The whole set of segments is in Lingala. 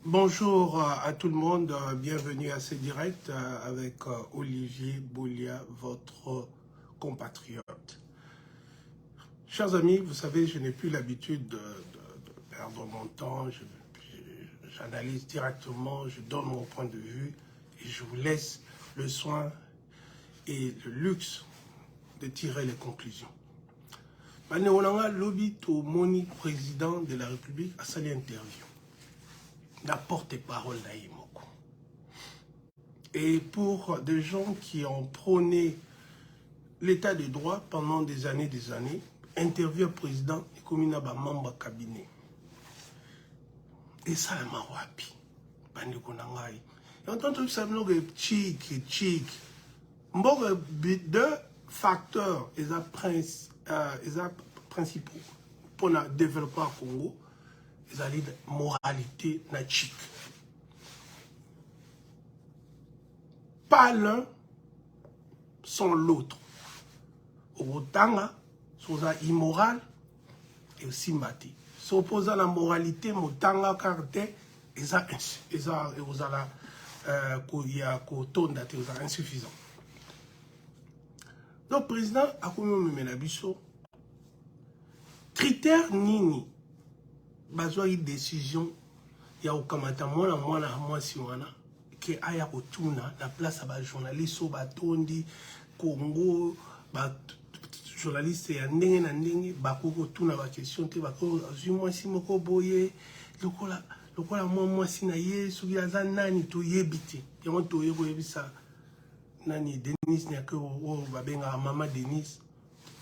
Bonjour à tout le monde, bienvenue à ce direct avec Olivier Boulia, votre compatriote. Chers amis, vous savez, je n'ai plus l'habitude de perdre mon temps, j'analyse directement, je donne mon point de vue et je vous laisse le soin et le luxe de tirer les conclusions. Manéolanga Lobi Moni, président de la République, a sali interview. La porte-parole d'Aïmoko. Et pour des gens qui ont prôné l'état de droit pendant des années, interview président et comme il a un membre cabinet. Et ça, la mawapi. Bandikonangai. Et en tant que ça veut dire chic. Deux facteurs, les principaux pour le développement au Congo. C'est-à-dire moralité chic. Pas l'un sans l'autre. Au Tanga, c'est immoral et aussi mati. S'opposant à la moralité, Motanga caractère, et ça insuffisant. Donc, le président a commis un abisso. Critère nini. Bazwa une décision ya okamata mwana si wana ke aya kotuna na place à ba journaliste au batondi Congo ba journaliste ya ndenge na ndenge ba kotuna ba question te ba ko moi si moko boye lokola moi si na yesu ya za nani to yebite yango to yebo yebisa nani Denis nyake o babenga mama Denis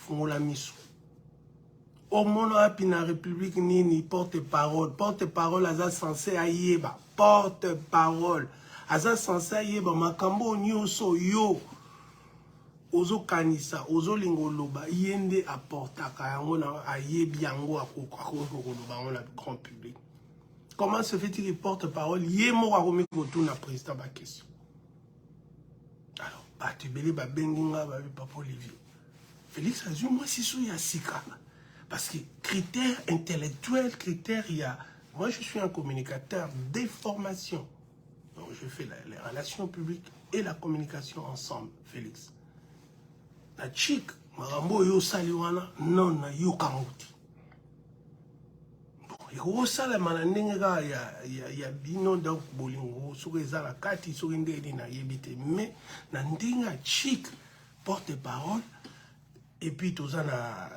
fungola miso. Au monde api na République nini porte-parole aza censé ayeba porte-parole aza censé ayeba makambo nyonso yo ozo kanisa ozo lingoloba yende apportaka yango na ayebi yango akokoloba na grand public. Comment se fait-il que porte-parole yemo akomi kotuna président ba question? Alors batubeli ba benginga ba papa Olivier Félix Azui moi si sou ya sika. Parce que critères intellectuels, moi je suis un communicateur des formations. Donc je fais les relations publiques et la communication ensemble, Félix. La chic, marambo yo saliwana, non na yo kanguti. Bon, yo salamana nenga ya bino da bolingo, soukeza la kati, soukende na yebite, mais na ndenga chic, porte-parole, et puis tout ça na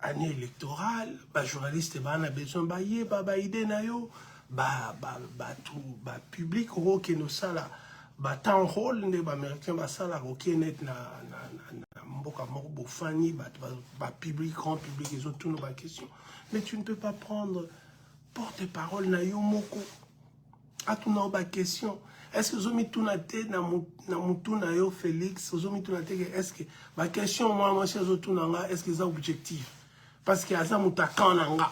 année électorale, les journalistes ont besoin de idée public qui nous sala temps rôle les américains basala qui net na mboka moko bofani public grand public ils ont tout nos questions mais tu ne peux pas prendre porte-parole na yo moko à tout nos questions. Est-ce que vous avez tout noté dans yo Félix? Vous avez tout noté est-ce que ma question moi si vous tout nanga est-ce que c'est objectif? Parce que ça mutaka nanga.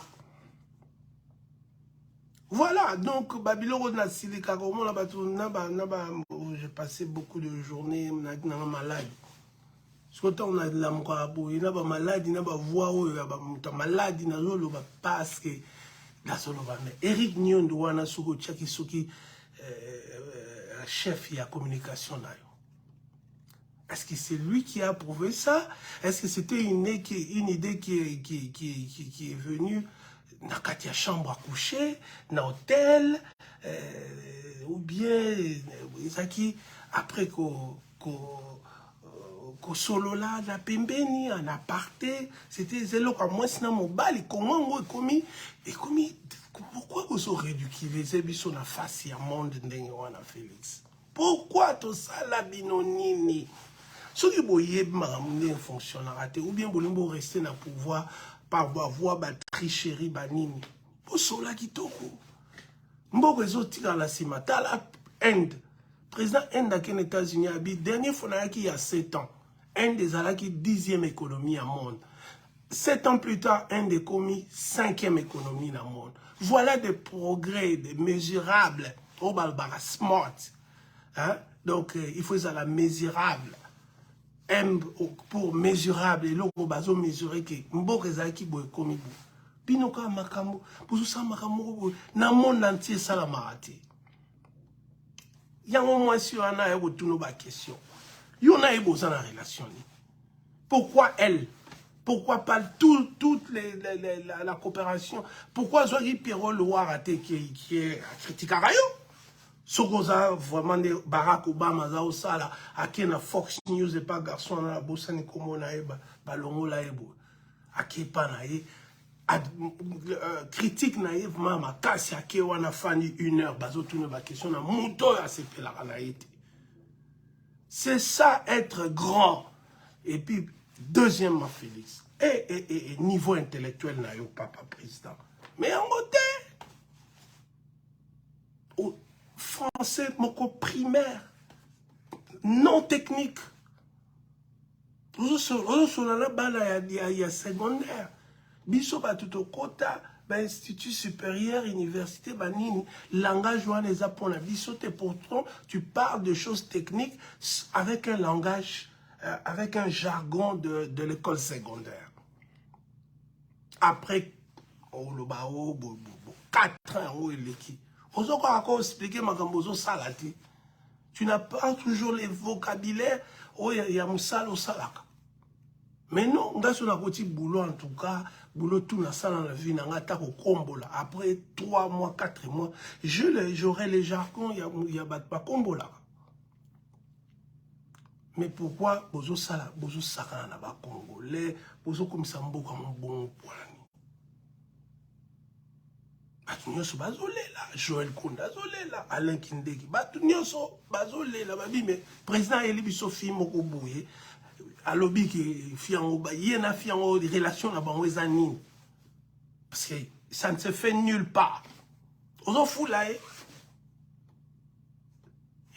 Voilà donc Babylone na silika comme on j'ai passé beaucoup de journées na malade. Parce que on a de la mkwabo, il y a ba malade, il y a ba voix il y a ba malade na zolo ba parce que la solo ba mais Eric Nyondo wana suko chaki suki chef et la communication. Est-ce que c'est lui qui a approuvé ça? Est-ce que c'était une idée qui est venue dans la chambre à coucher, dans l'hôtel, ou bien après qu'on solo là, la pembeni, en aparté, c'était zélo comme moi, sinon mon bal, comment on est commis. Pourquoi vous aurez ridiculisé la face à monde de Félix? Pourquoi tout ça la binonini? Ce qui est fonctionnaire ou bien vous rester dans le pouvoir par voie de tricherie banini. Pour cela qui toko. Mboko ezoti dans la cimata la Inde. Président Inde aux États-Unis a dit dernier fois il y a 7 ans. Inde est la 10e économie au monde. 7 ans plus tard, Inde est commis 5e économie dans le monde. Voilà des progrès, des mesurables. Au balbara smart. Hein? Donc, il faut ça la mesurable. M pour mesurable. Et là, on va mesurer que Mbok Ezaki boy commis. Binoka makambo, bozosa makambo, na monde entier ça la marate. Yango mwasi wana ya kotuno ba question. Yona e boza na relation ni. Pourquoi elle? Pourquoi pas toute la coopération? Pourquoi Zogi Pierrot le Warate qui est critique à Rayo? Sokoza vraiment de Barack Obama za osala ake na Fox News et pas garçon na bossa ni komo na eba balongo la ebo ake pa na ye critique naïve mama kasi ake wana fani 1 heure bazo tourner ba question na moto ya sepela na été. C'est ça être grand. Et puis deuxièmement Félix et niveau intellectuel na yo papa président mais en côté français moko primaire non technique il y a secondaire biso batuto kota ba institut supérieur université banini langage wana eza pona biso te pourtant tu parles de choses techniques avec un langage avec un jargon de l'école secondaire après oh le bao 4 ans où il est expliquer tu n'as pas toujours les vocabulaires oh il y a musala au salaka mais non on a sur la côté boulot en tout cas boulot tout na ça dans la vie n'a pas au combo là après 3 mois 4 mois j'aurai les jargons il y a pas combo là mais pourquoi bozo sala bozo saka na ba congolais bozo comme ça mboka bon point batu nyonso bazolela Joël Kunda zolela Alain Kindeki batu nyonso bazolela babi mais président eli biso fi moko boye alobi ki fiango ba yena fiango relation na bango eza nini parce que ça ne se fait nulle part ozo fula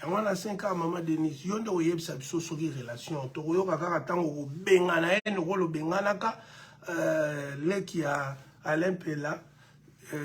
yango na 5 ans maman Denise yonde oyebisa biso soki relation to yoka kaka tango bengana ene ko lo bengana ka leki ya Alain Pela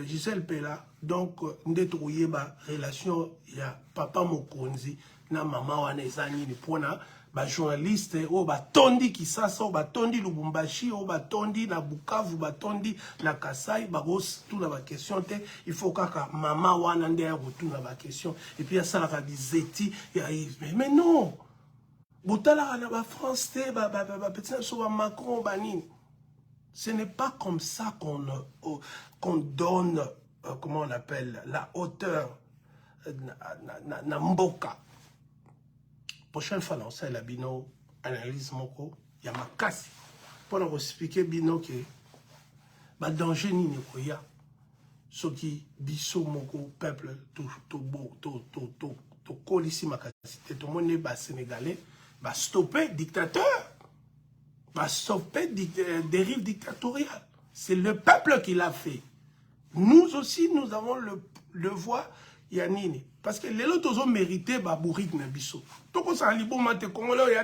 Gisèle Pela donc ndeto oyeba relation ya papa Mokonzi na mama wana ezani ni pona ba journaliste o ba tondi Kisasa o ba tondi Lubumbashi o ba tondi na Bukavu ba tondi na Kasai ba gos tout la question te il faut kaka mama wana nde ya tout la question et puis ça la bizeti mais non botala na ba France te ba petit so ba Macron ba nini. Ce n'est pas comme ça qu'on donne, comment on appelle, la hauteur na mboka. Prochaine fois, on sait la bino analyse moko, il y a ma casse. Pour nous expliquer bino que ba danger ni koya. Ce qui biso moko peuple to kolisi makasité to monde ba sénégalais ba stopper dictateur. Va stopper dérive dictatoriale. C'est le peuple qui l'a fait. Nous aussi, nous avons le devoir, Yanini. Parce que les autres ont mérité Babourik Nabiso. Donc, on s'en libre, on Congolais,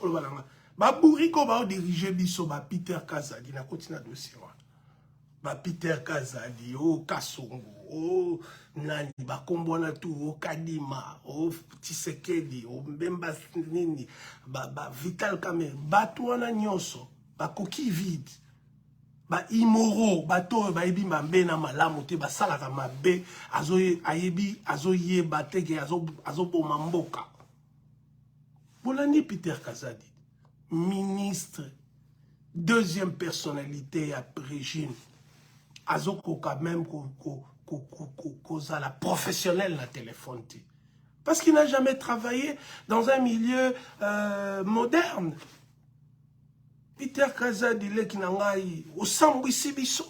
on va Babourik, on va diriger Biso, Peter Kazadi, na continue dossier. Peter Kazadi, Kassongo, Nani, Kombona tout, Kadima, Tshisekedi, Mbemba Nini, Vital Kamerhe, Batouana Nyonso, Koki vide, Imoro, Bato, Baibi Mbena Malamote, Salaka Mabe, Ayebi, Azoye Batege, Azobo Mamboka. Bolani Peter Kazadi, ministre, deuxième personnalité à régime. Azoko quand même la professionnelle la téléphone. Parce qu'il n'a jamais travaillé dans un milieu moderne. Peter Kazadi, il est au Sambouissi Bisso,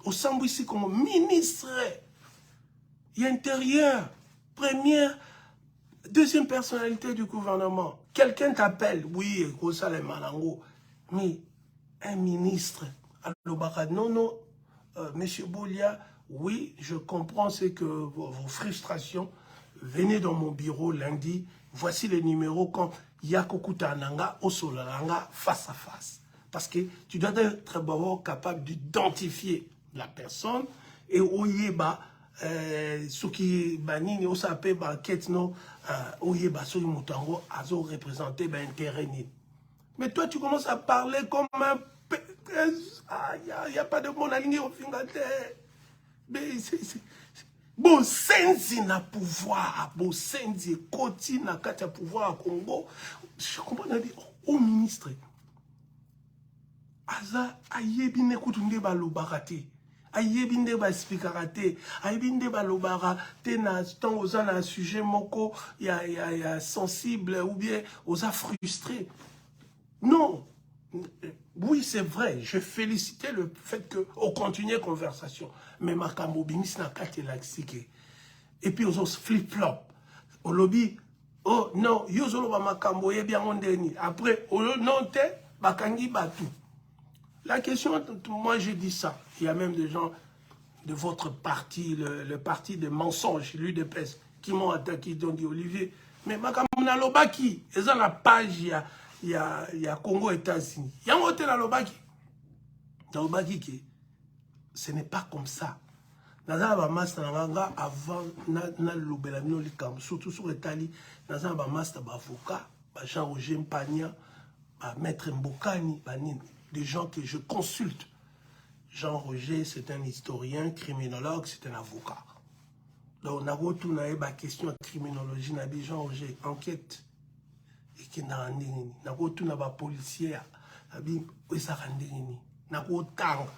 au Sambouissi comme ministre intérieur, première, deuxième personnalité du gouvernement. Quelqu'un t'appelle, oui, mais un ministre, non, Monsieur Boulia, oui, je comprends ce que vos frustrations. Venez dans mon bureau lundi. Voici les numéros quand Yakokuta Nanga, Osolalanga, face à face. Parce que tu dois être d'abord capable d'identifier la personne et oyeba ce qui banini osape banquette no oyeba so mutango azo représenter ben intérêt. Mais toi tu commences à parler comme un il n'y a pas de mon aligné au fingalté. Mais c'est... Bon, senzi na pouvoir, bon, senzi koti na katia pouvoir à Congo. Je comprends, on a dit, au ministre, Aza, ayebine kutunde ba lobarate. Ayebinde ba explicarate. Ayebinde ba lobarate na tant aux un sujet moko, ya sensible ou bien aux a frustré. Non. Oui, c'est vrai. Je félicitais le fait qu'on continue la conversation. Mais ma camobinis n'a qu'à te l'axiquer. Et puis, on se flip-flop. Au lobby, oh non, yozolo ba makambo ye bien mon dernier. Après, oh non, te, bakangi batu. La question, moi je dis ça. Il y a même des gens de votre parti, le parti de mensonges, l'UDPS, qui m'ont attaqué, ils ont dit Olivier, mais makambo na lobaki, ils ont la page, il y a Congo États-Unis. Il y a un hôtel à Lobaki. Dans Lobaki, ce n'est pas comme ça. Nazaba master nanga avant na lobela mino likam surtout sur Italie, nazaba master avocat, Jean-Roger Mpania, maître Mbokani, des gens que je consulte. Jean-Roger, c'est un historien, criminologue, c'est un avocat. Donc on a retourné la question de criminologie, on a dit Jean-Roger, enquête. Et qui n'a rien dit. On a retourné la policier, on a dit, oui, ça n'a rien dit. On a retourné.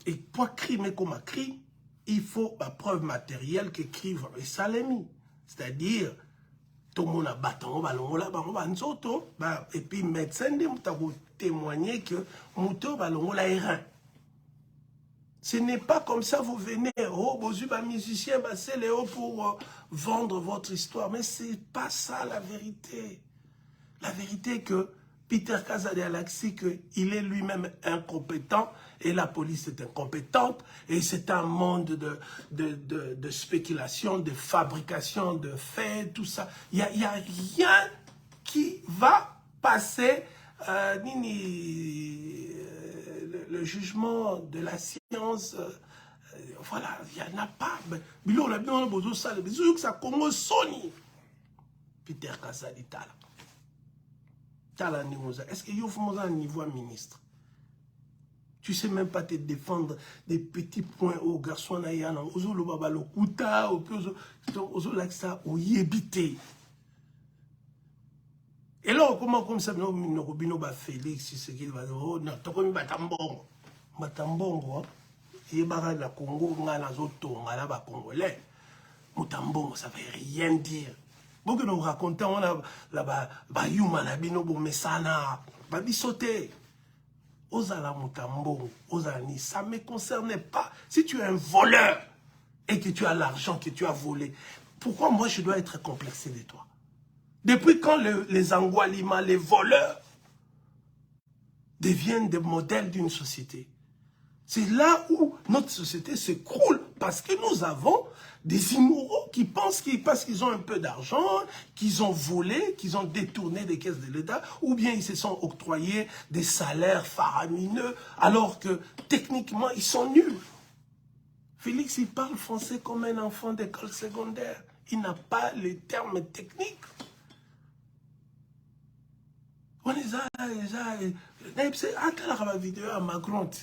Et pour crime comme un crime, il faut la preuve matérielle qu'écrivent les salémis. C'est-à-dire, tout le monde a battu, et puis médecin a témoigné que moto balongola rein. Ce n'est pas comme ça, vous venez, oh, vous êtes un musicien, c'est Léo pour vendre votre histoire. Mais ce n'est pas ça la vérité. La vérité est que Peter Kazadi Alaxi, qu'il est lui-même incompétent et la police est incompétente et c'est un monde de spéculation, de fabrication, de faits, tout ça. Il n'y a rien qui va passer le jugement de la science. Voilà, il n'y en a pas. Mais on a bien besoin de ça. Ça commence Sony. Peter Kazadi Tala. Est-ce qu'il y a un niveau ministre? Tu ne sais même pas te défendre des petits points au garçon naïana. Ozo lo baba lo kuta, ozo laksa o yebite. Et là, comment comme ça, nous robino ba Félix, c'est ce qu'il va dire. Oh non, tu comme batambongo, batambongo. Il bara la Congo, ngana zoto, ngala ba congolais. Mutambongo, ça veut rien dire. Beaucoup nous racontons, on a la yuma na bino bo mesana, ba bisote. Ozala mutambo, ozani, ça ne me concerne pas. Si tu es un voleur et que tu as l'argent que tu as volé, pourquoi moi je dois être complexé de toi? Depuis quand les Angualima, les voleurs, deviennent des modèles d'une société? C'est là où notre société s'écroule parce que nous avons des immoraux qui pensent parce qu'ils ont un peu d'argent, qu'ils ont volé, qu'ils ont détourné des caisses de l'État, ou bien ils se sont octroyés des salaires faramineux, alors que techniquement ils sont nuls. Félix, il parle français comme un enfant d'école secondaire. Il n'a pas les termes techniques. On est là, la vidéo à ma grande.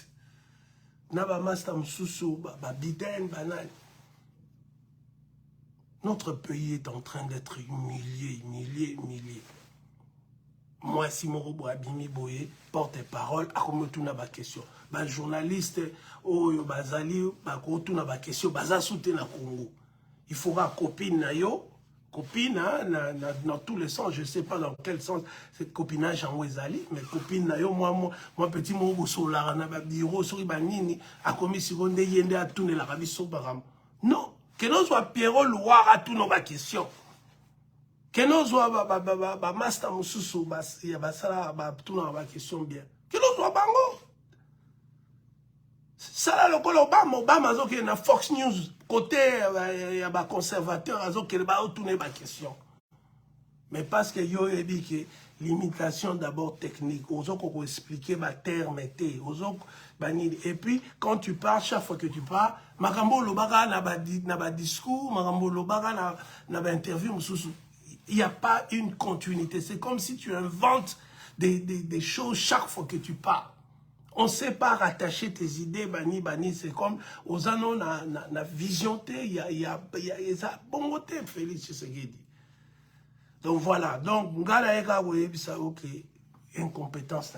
Notre pays est en train d'être humilié. Moi, si mon robot Abimi Boye porte-parole, à comme tout n'a pas question. Les journalistes, bazali, tout n'a pas question, baza soutien na Congo. Il faudra copine na yo, copine dans tous les sens, je ne sais pas dans quel sens cette copinage en Wezali, mais copine na yo, moi petit mon solar na biro sori banini a commis seconde yende a tourner la rabi so baram. Non. Que nous soit Pierrot Loire à tous nos questions. Que nous soit Master Moussoussou, il y a tous nos questions bien. Que nous soit Bango. Ça là, le Obama, qui est Fox News, côté il y a des conservateurs, qui ont tourné ma question. Mais parce que yo a dit que l'imitation d'abord technique, aux autres qu'on expliquer ma terme était, aux autres et puis quand tu parles, chaque fois que tu parles, Marambo Lobara n'a pas discours, Marambo Lobara n'a pas interview, il n'y a pas une continuité. C'est comme si tu inventes des choses chaque fois que tu parles. On ne sait pas rattacher tes idées, bani, c'est comme aux anneaux, na vision, il y a bon côté, Félix Tshisekedi. Donc voilà, donc, ngala eka ça ok, incompétence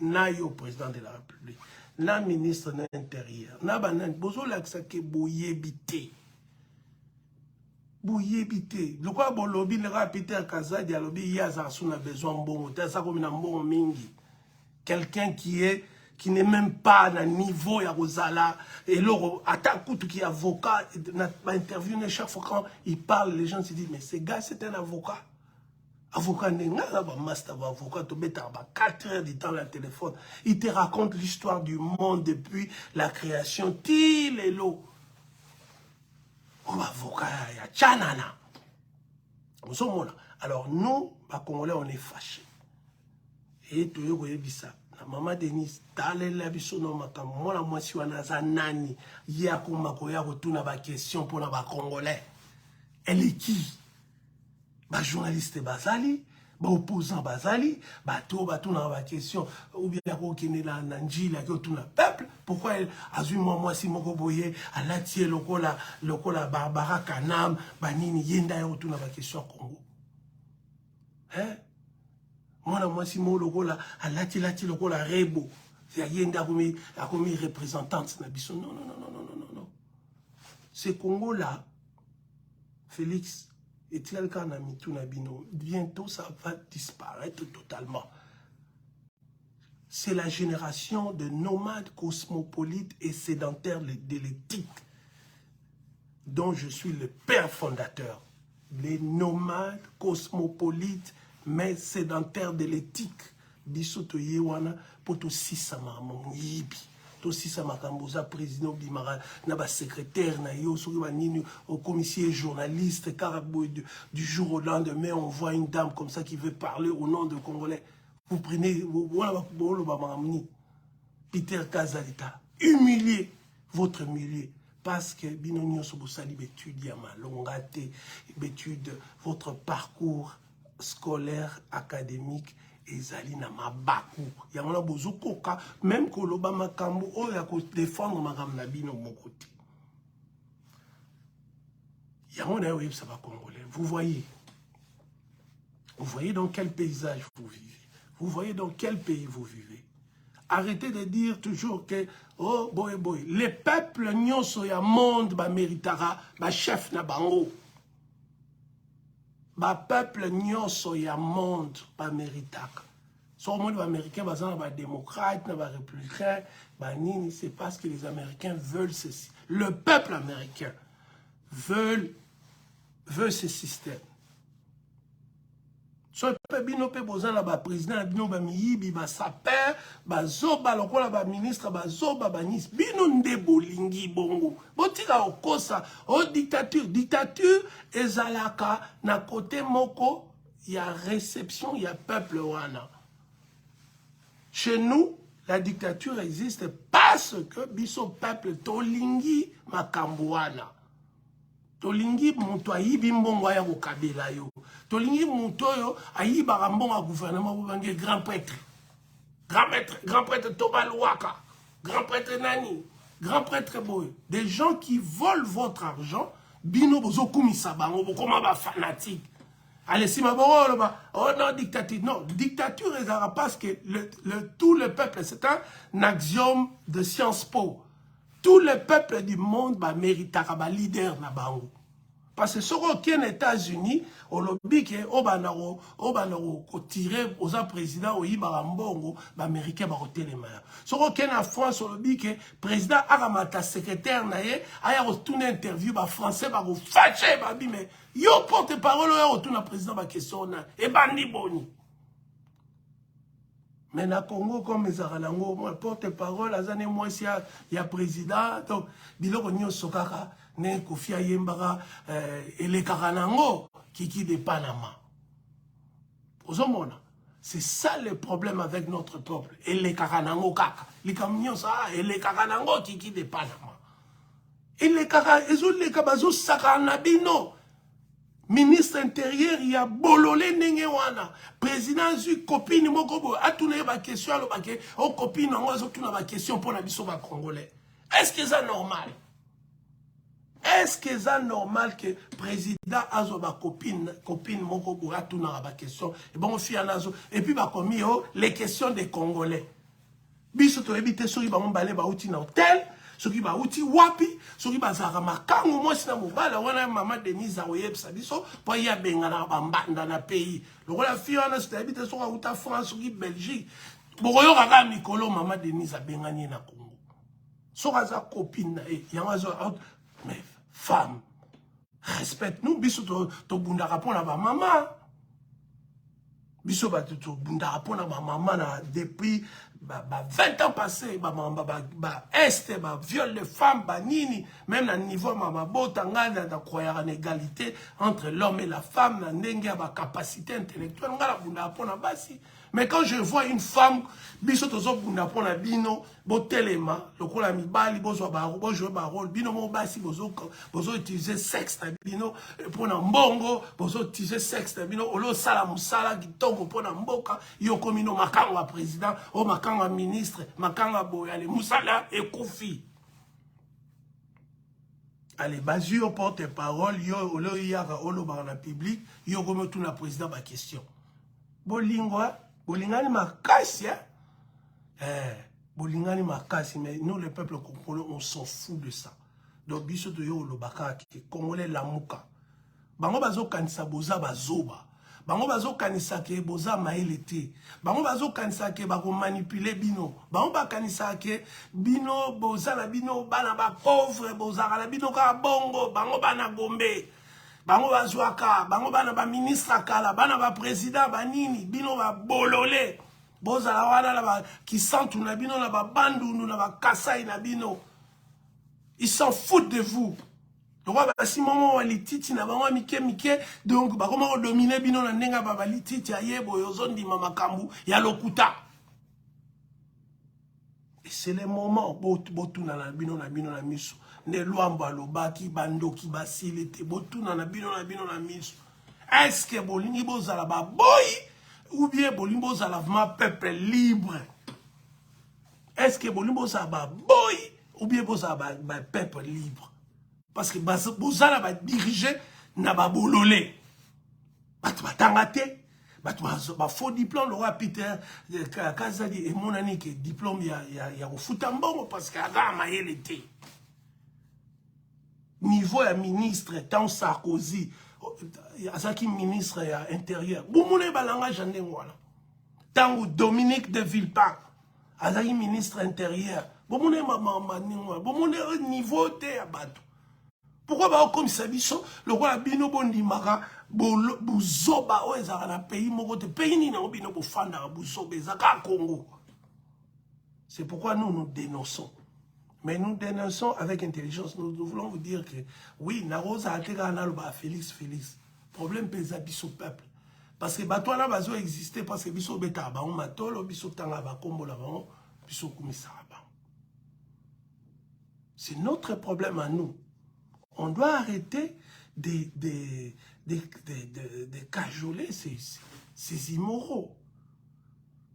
na yo président de la République, na ministre de l'Intérieur, na banan, bozo laksa ke boyebité. Boyebité. Le quoi bon lobby le Peter Kazadi a lobby yaza sous na besoin bon, ça comme na bon mingi. Quelqu'un qui n'est même pas à un niveau ya Rosala et l'autre attaque qui est avocat n'a interview chaque fois quand il parle les gens se disent mais ce gars c'est un avocat. Avocat n'est pas un master avocat, tu mets 4 heures du temps le téléphone. Il te raconte l'histoire du monde depuis la création. Til et l'eau. Comme avocat, il y a Tchanana. Alors nous, les Congolais, on est fâchés. Et tu es ça. Maman Denise, t'allais la biso no makambo. Moi la moi si wana za nani. Y'a kuma koya retourna ba question pour la Congolais. Elle est qui? Ba journaliste bazali, ba opposant bazali, ba tout na ba question ou bien ko kene la nanjila ko tout na peuple. Pourquoi elle a vu moi si moko boye à la tie lokola Barbara Kanam, ba nini yenda yo tout na ba question Congo. Hein? Moi si mo lokola à la tie lokola Rebo. C'est yenda comme représentante na biso. Non. Ce Congo là, Félix et bientôt ça va disparaître totalement. C'est la génération de nomades cosmopolites et sédentaires de l'éthique dont je suis le père fondateur. Les nomades cosmopolites mais sédentaires de l'éthique. Bisoto yewana poto sisama yibi. To sisama kamboza président bimara na ba secrétaire na yo soki ba nini au commissaire journaliste car du jour au lendemain on voit une dame comme ça qui veut parler au nom de Congolais. Vous prenez voilà bolo ba mamni Peter Kazalita humilier votre milieu parce que binonio sobosali étude ya malongate étude votre parcours scolaire académique ezali na mabaku yangona bozokoka même koloba makambo oyo ya ko défendre makambo na bino mokote yangona yo ça va congolais. Vous voyez dans quel paysage vous vivez, vous voyez dans quel pays vous vivez. Arrêtez de dire toujours que oh boy les peuples nyonso ya monde ba méritara ba chef na bango. Ba peuple nyonso ya monde ba méritaka. Sur le monde américain, ba démocrate, ba républicain, ba nini, c'est parce que les Américains veulent ceci. Le peuple américain veut ce système. So pe bino pe bozana ba président bino ba miyibi ba saper ba zoba lokola ba ministre ba zoba ba nis bino nde bolingi bongo botika okosa o dictature ezalaka na côté moko ya réception ya peuple wana. Chez nous la dictature existe parce que biso peuple tolingi makambo wana. Tolingi mutu ayibi mbongo ya kokabela yo. Tolingi mutu yo ayiba mbongo ya gouvernement bobange grand prêtre Tobalouaka, grand prêtre Nani, grand prêtre Boy. Des gens qui volent votre argent, bino bozo kumisa bango bokoma ba fanatique. Allez si ma oh non dictature, non dictature ezara parce que tout le peuple c'est un axiome de Sciences Po. Tout le peuple du monde mérite un leader na bango. Parce que sur aucun États-Unis, au lobby que obanaro tirer aux présidents au Ibarambongo, américain va roter les mains. Sur aucun France, au lobby que président Aramata secrétaire naie a retourné interview ba français va vous fâcher babi mais yo porte-parole yo retourne président ba question na et bandi boni. Mais na Congo comme les Aralango, porte-parole azane moi si il y a président donc biloko nyo sokaka ne Kofi Ayembara ele karanango kiki de Panama. C'est ça le problème avec notre peuple. Ele karanango kaka. Les camions ça ele karanango kiki de Panama. Ele kaka ezo le kabazo sakanabino. ministre intérieur ya bololé ndenge wana président zui copine moko bo atuna ba question alo ba ke o copine ngo azotuna ba question pona biso ba congolais. Est-ce que c'est normal? Est-ce que c'est normal que président azo ba copine moko bo atuna ba question et bon fi anazo et puis ba komi les questions des congolais. Biso to ebite soki ba mbale ba uti na hôtel. Soki ba uti wapi, soki ba zara makango mwasi na mobala wana mama Denise oyebisa biso po ya bengana ba mbanda na pays. Lokola fi wana sotabite soka uta France soki Belgique. Bokoyo kaka mikolo mama Denise abengani na Congo. Soka za copine na yanga zo out mais femme respecte nous biso to bunda rapona ba mama. Biso ba to bunda rapona ba mama na depuis 20 ans passés, est, viol de femmes, nini, même à niveau de croire en égalité entre l'homme et la femme, dans capacité intellectuelle, mais quand je vois une femme, biso tozo bunda pona bino, botelema, lokola mibali bozo baro, jouer barol, bino mo basi bozo utiliser sexe na bino pona mbongo, bozo utiliser sexe na bino, olo sala musala kitoko pona mboka, yo komino makanga président, o makanga ministre, makanga boyale, musala et koufi. Allez, basi yo porte-parole, yo olo yaka olo barana public, yo komo tout na président ba question. Bolingwa Bolingani makasi, Bolingani makasi, mais nous, le peuple congolais, on s'en fout de ça. Donc, biso to yo lobaka ki Congolais lamuka. Bango bazo kanisa boza bazoba. Bango bazo kanisa ke boza maelete. Bango bazo kanisa ke bako manipuler bino. Bango ba kanisa ke bino boza na bino bana ba pauvre boza la bino ka bongo. Bango bana gombe. Bango bazwaka, bango bana ba ministre kala, bana ba président banini, bino ba bololé. Boza la wana la ba qui sentent na bino na ba bandu na ba kasai na bino. Ils s'en foutent de vous. Donc ba si moment walititi na bango mike donc ba comment dominer bino na ndenga ba lititi ayebo yozondi mama kambu ya lokuta. Et c'est le moment botuna na bino na miso. Ne luamba lobaki bandoki basilete botuna na bino na miso. Est-ce que bolingi bozala ba boy ou bien bolingi bozala vraiment peuple libre? Est-ce que bolingi bozala ba boy ou bien bozala ba peuple libre? Parce que bozala ba diriger na ba bololé. Batu batangate, batu ba faux diplôme, le roi Peter Kazadi et mon ami qui diplôme ya refuta mbongo parce que aga mayelete. Niveau ya ministre, tant Sarkozy, Azaki ministre ya intérieur. Boumoune balanga jande wala. Tant Dominique de Villepin, Azaki ministre intérieur. Boumoune mama ningwa. Boumoune niveau te ya bato. Pourquoi ba comme ça biso le roi bino bondi maka bozoba o ezaka na pays moko te pays ni na bino bo fanda bozoba ezaka Congo. C'est pourquoi nous dénonçons. Mais nous dénonçons avec intelligence. Nous voulons vous dire que oui, Narosa Atega Nalba Félix. Problème pesa biso peuple. Parce que Batouana bazo exister parce que biso beta ba on matolo biso tanga ba kombo la ba biso kumisara ba. C'est notre problème à nous. On doit arrêter de cajoler ces immoraux.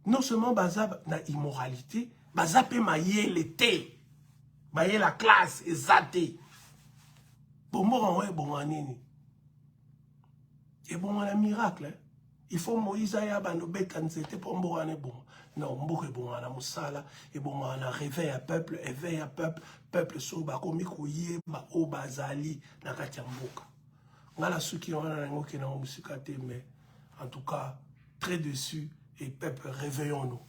Non seulement baza na immoralité, baza pe maye l'été. Baye la classe ezate. Bombo renwe bon nini. Et bon un miracle. Il faut Moïse ya bando bekanzete pour mbo ane bon. Non, mbo bon ana musala et bon ana réveil à peuple, éveil à peuple so ba komi koye ba o bazali na kati ya mboka. Ngala suki wana ngo ke na musika te mais en tout cas très dessus et peuple réveillons-nous.